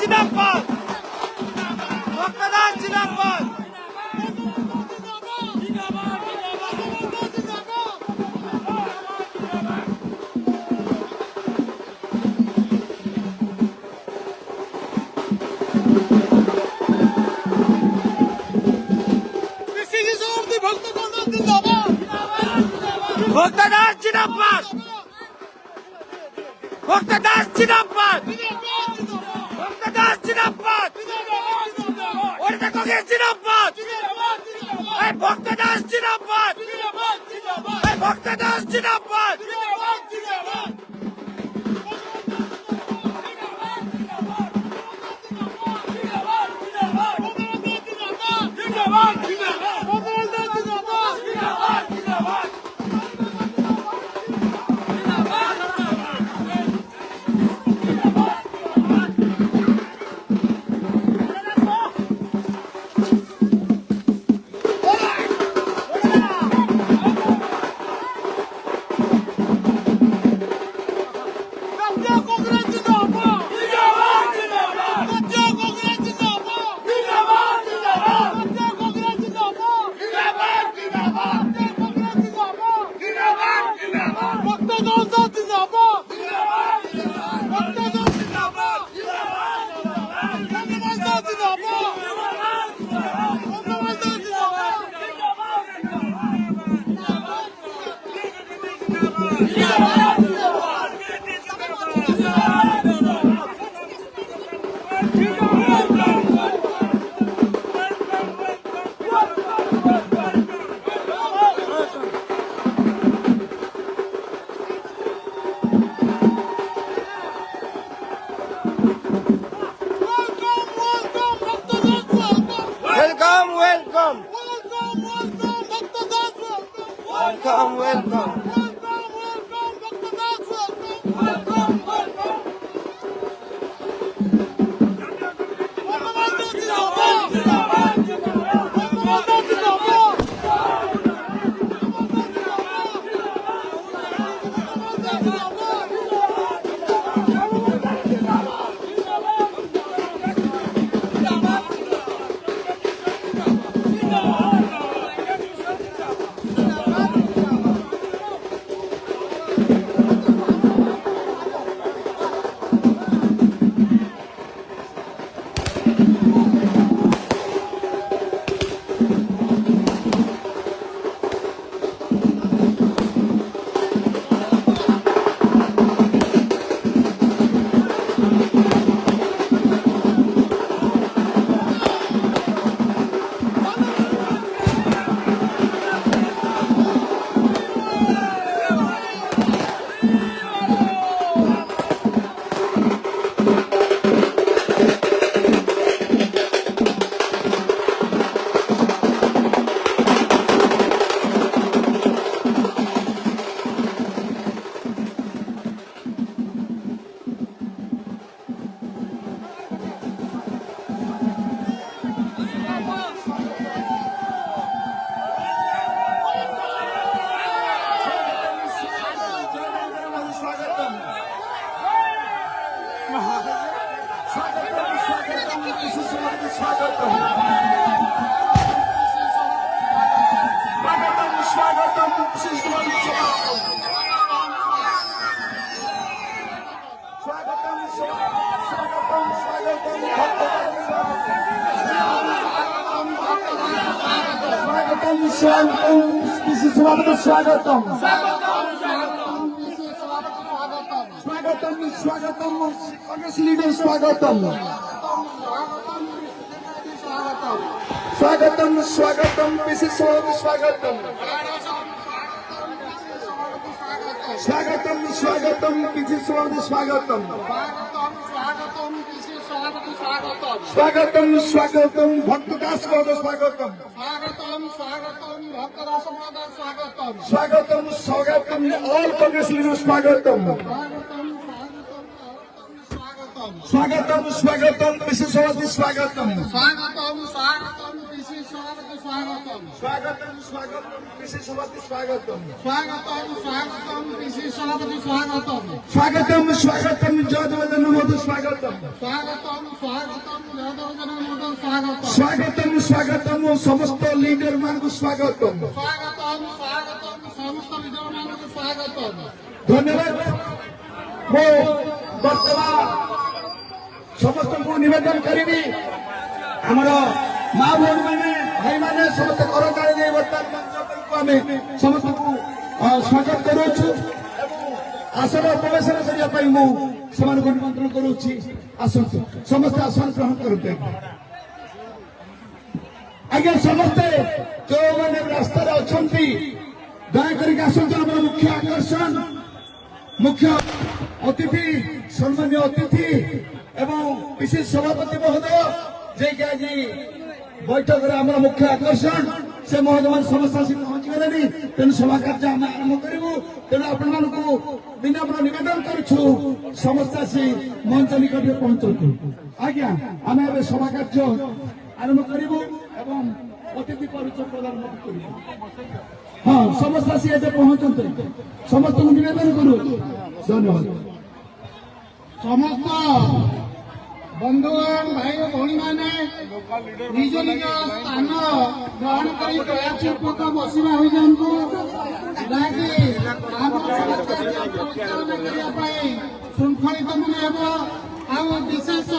জিন্দাবাদ, ভক্তদাস জিন্দাবাদ। ভক্তদাস জিন্দাবাদ, ভক্তদাস জিন্দাবাদ, ভক্তদাস জিন্দাবাদ, ওরে কংগ্রেস জিন্দাবাদ, এই ভক্তদাস জিন্দাবাদ, এই ভক্তদাস জিন্দাবাদ। Welcome, welcome, welcome, welcome. स्वागतम स्वागतम कांग्रेस लीडर स्वागतम स्वागतम स्वागतम पीसी स्वागतम स्वागतम स्वागतम पीसी स्वागतम स्वागतम स्वागतम भक्तदास स्वागतम स्वागतम स्वागतम ऑल कांग्रेस लीडर स्वागतम स्वागतम स्वागतम पीसी स्वागतम ସ୍ୱାଗତମ୍ ସ୍ୱାଗତମ୍ ସ୍ୱାଗତମ୍ ପିସି ସଭାପତି ସ୍ୱାଗତମ୍ ସ୍ୱାଗତମ୍ ସ୍ୱାଗତମ୍ ପିସି ସଭାପତି ସ୍ୱାଗତମ୍ ସ୍ୱାଗତମ୍ ସ୍ୱାଗତମ୍ ଜୟଦେବଜନ ମଧୁ ସ୍ୱାଗତମ୍ ସ୍ୱାଗତମ୍ ସ୍ୱାଗତମ୍ ଯାଦବଜନ ମଧ୍ୟ ସ୍ୱାଗତମ୍ ସ୍ୱାଗତମ୍ ସ୍ୱାଗତମ୍ ସମସ୍ତ ଲିଡର ମାନଙ୍କୁ ସ୍ୱାଗତମ୍ ସ୍ୱାଗତମ୍ ସ୍ୱାଗତମ୍ ସମସ୍ତ ଲିଡରମାନଙ୍କୁ ସ୍ୱାଗତମ୍। ଧନ୍ୟବାଦ। ମୁଁ ବର୍ତ୍ତମାନ ସମସ୍ତଙ୍କୁ ନିବେଦନ କରିବି ଆମର ମା ଭଉଣୀ ମାନେ ଭାଇମାନେ ସମସ୍ତେ କରତାଳି ଦେଇ ବର୍ତ୍ତମାନ ମଞ୍ଚକୁ ଆମେ ସମସ୍ତଙ୍କୁ ସ୍ୱାଗତ କରୁଅଛୁ ଏବଂ ଆସନ ପ୍ରବେଶନ କରିବା ପାଇଁ ମୁଁ ସେମାନଙ୍କୁ ନିମନ୍ତ୍ରଣ କରୁଅଛି। ଆସନ୍ତୁ ସମସ୍ତେ ଆସନ ଗ୍ରହଣ କରନ୍ତୁ। ଆଜ୍ଞା ସମସ୍ତେ ଯୋଉମାନେ ରାସ୍ତାରେ ଅଛନ୍ତି ଦୟାକରିକି ଆସନ୍ତୁ। ଆମର ମୁଖ୍ୟ ଆକର୍ଷଣ ମୁଖ୍ୟ ଅତିଥି ସମ୍ମାନୀୟ ଅତିଥି ଏବଂ ବିଶେଷ ସଭାପତି ମହୋଦୟ ଯିଏକି ଆଜି ବୈଠକରେ ଆମର ମୁଖ୍ୟ ଆକର୍ଷଣ ସେ ମହୋଦୟ ସମସ୍ତେ ଆସି ପହଞ୍ଚିଗଲେଣି। ତେଣୁ ସଭା କାର୍ଯ୍ୟ ଆମେ ଆରମ୍ଭ କରିବୁ। ତେଣୁ ଆପଣମାନଙ୍କୁ ବିନମ୍ର ନିବେଦନ କରୁଛୁ ସମସ୍ତେ ଆସି ମଞ୍ଚ ନିକଟରେ ପହଞ୍ଚନ୍ତୁ। ଆଜ୍ଞା ଆମେ ଏବେ ସଭା କାର୍ଯ୍ୟ ଆରମ୍ଭ କରିବୁ ଏବଂ ଅତିଥି ପରିଚୟ ପ୍ରଦାନ ମଧ୍ୟ କରିବୁ। ହଁ ସମସ୍ତେ ଆସି ଏବେ ପହଞ୍ଚନ୍ତୁ। ସମସ୍ତଙ୍କୁ ନିବେଦନ କରୁଛୁ। ଧନ୍ୟବାଦ। ସମସ୍ତ ବନ୍ଧୁଗଣ ଭାଇ ଓ ଭଉଣୀମାନେ ନିଜ ନିଜ ସ୍ଥାନ ଗ୍ରହଣ କରି ଦୟାପୂର୍ବକ ବସିବା ହୋଇଯାଆନ୍ତୁ। ଯାହାକି ଆମର ପରିଚାଳନା କରିବା ପାଇଁ ଶୃଙ୍ଖଳିତ ହେବ ଆଉ ବିଶେଷ